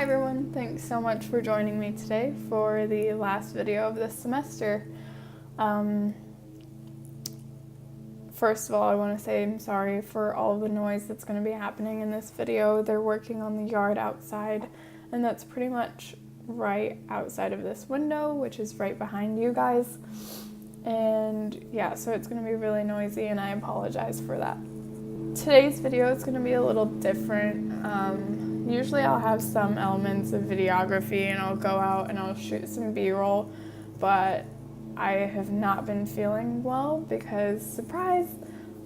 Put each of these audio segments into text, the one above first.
Hi everyone, thanks so much for joining me today for the last video of this semester. First of all, I want to say I'm sorry for all the noise that's going to be happening in this video. They're working on the yard outside, and that's pretty much right outside of this window, which is right behind you guys. And yeah, so it's going to be really noisy, and I apologize for that. Today's video is going to be a little different. Usually I'll have some elements of videography and I'll go out and I'll shoot some B-roll, but I have not been feeling well because, surprise,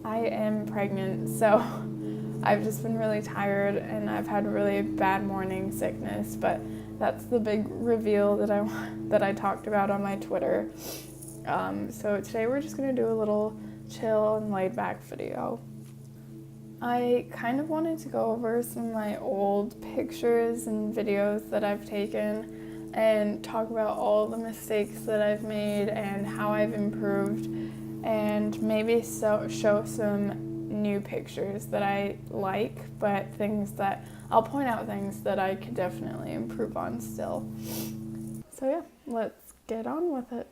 I am pregnant. So I've just been really tired and I've had really bad morning sickness, but that's the big reveal that I talked about on my Twitter. So today we're just going to do a little chill and laid back video. I kind of wanted to go over some of my old pictures and videos that I've taken and talk about all the mistakes that I've made and how I've improved, and maybe show some new pictures that I like, but I'll point out things that I could definitely improve on still. So yeah, let's get on with it.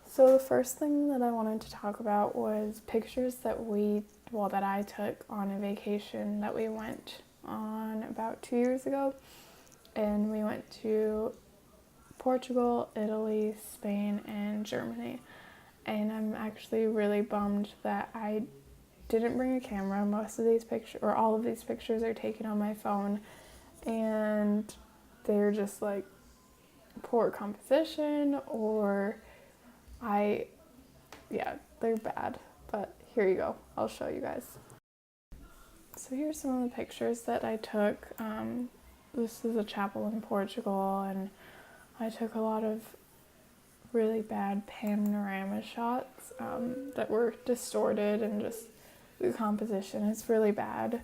So the first thing that I wanted to talk about was pictures that I took on a vacation that we went on about 2 years ago. And we went to Portugal, Italy, Spain, and Germany. And I'm actually really bummed that I didn't bring a camera. Most of these pictures, or all of these pictures, are taken on my phone. And they're just like poor composition, or they're bad. But here you go, I'll show you guys. So here's some of the pictures that I took. This is a chapel in Portugal, and I took a lot of really bad panorama shots that were distorted, and just the composition is really bad.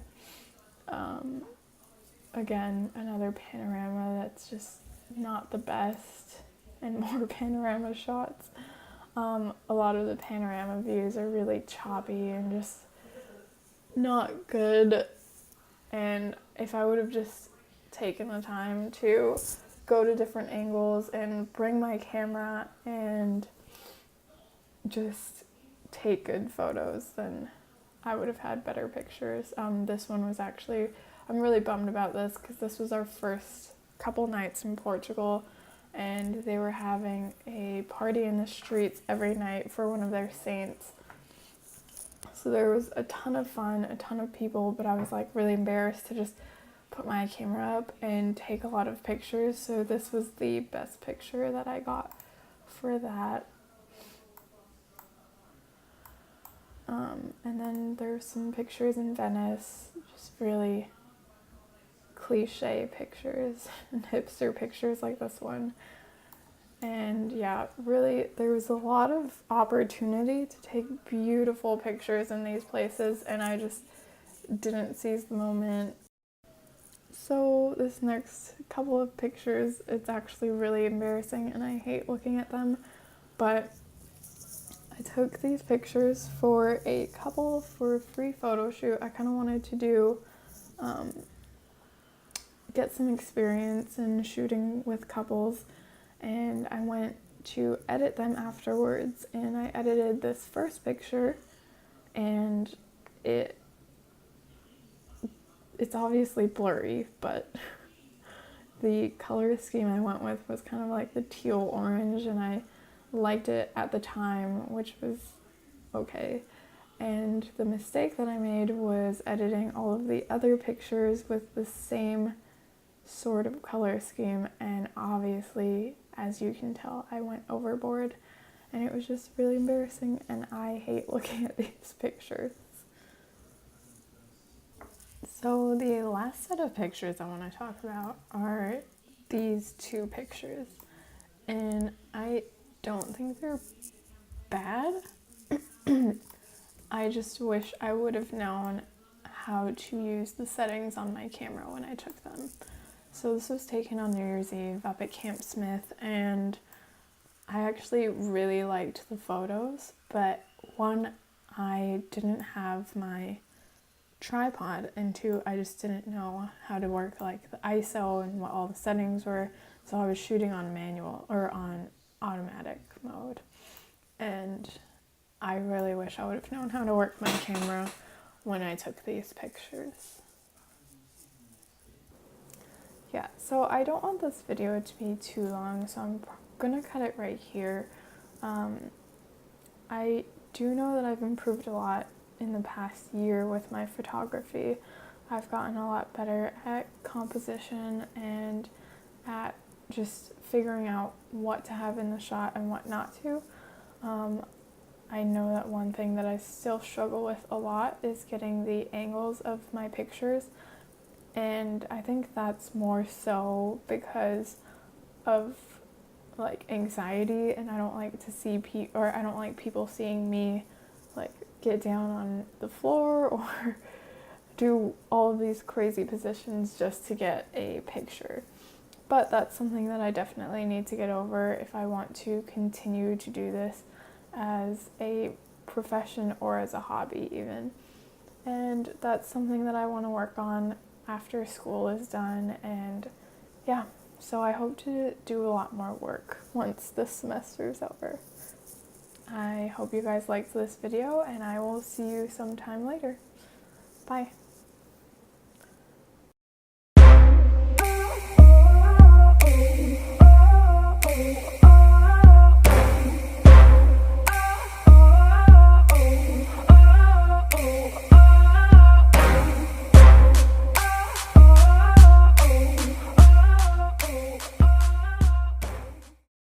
Again, another panorama that's just not the best, and more panorama shots. A lot of the panorama views are really choppy and just not good, and if I would have just taken the time to go to different angles and bring my camera and just take good photos, then I would have had better pictures. This one was actually, I'm really bummed about this because this was our first couple nights in Portugal, and they were having a party in the streets every night for one of their saints. So there was a ton of fun, a ton of people, but I was like really embarrassed to just put my camera up and take a lot of pictures. So this was the best picture that I got for that. And then there's some pictures in Venice, just really cliche pictures and hipster pictures like this one. And yeah, really, there was a lot of opportunity to take beautiful pictures in these places, and I just didn't seize the moment. So this next couple of pictures, it's actually really embarrassing and I hate looking at them, but I took these pictures for a couple for a free photo shoot. I kind of wanted to do get some experience in shooting with couples, and I went to edit them afterwards, and I edited this first picture, and it's obviously blurry, but the color scheme I went with was kind of like the teal orange, and I liked it at the time, which was okay. And the mistake that I made was editing all of the other pictures with the same sort of color scheme, and obviously, as you can tell, I went overboard, and it was just really embarrassing, and I hate looking at these pictures. So the last set of pictures I want to talk about are these two pictures, and I don't think they're bad. I just wish I would have known how to use the settings on my camera when I took them. So this was taken on New Year's Eve up at Camp Smith, and I actually really liked the photos, but one, I didn't have my tripod, and 2, I just didn't know how to work like the ISO and what all the settings were, so I was shooting on manual or on automatic mode. And I really wish I would have known how to work my camera when I took these pictures. Yeah, so I don't want this video to be too long, so I'm gonna cut it right here. I do know that I've improved a lot in the past year with my photography. I've gotten a lot better at composition and at just figuring out what to have in the shot and what not to. I know that one thing that I still struggle with a lot is getting the angles of my pictures, and I think that's more so because of like anxiety, and I don't like to see I don't like people seeing me like get down on the floor or do all of these crazy positions just to get a picture. But that's something that I definitely need to get over if I want to continue to do this as a profession or as a hobby even. And that's something that I want to work on after school is done, and yeah. So I hope to do a lot more work once this semester is over. I hope you guys liked this video, and I will see you sometime later. Bye.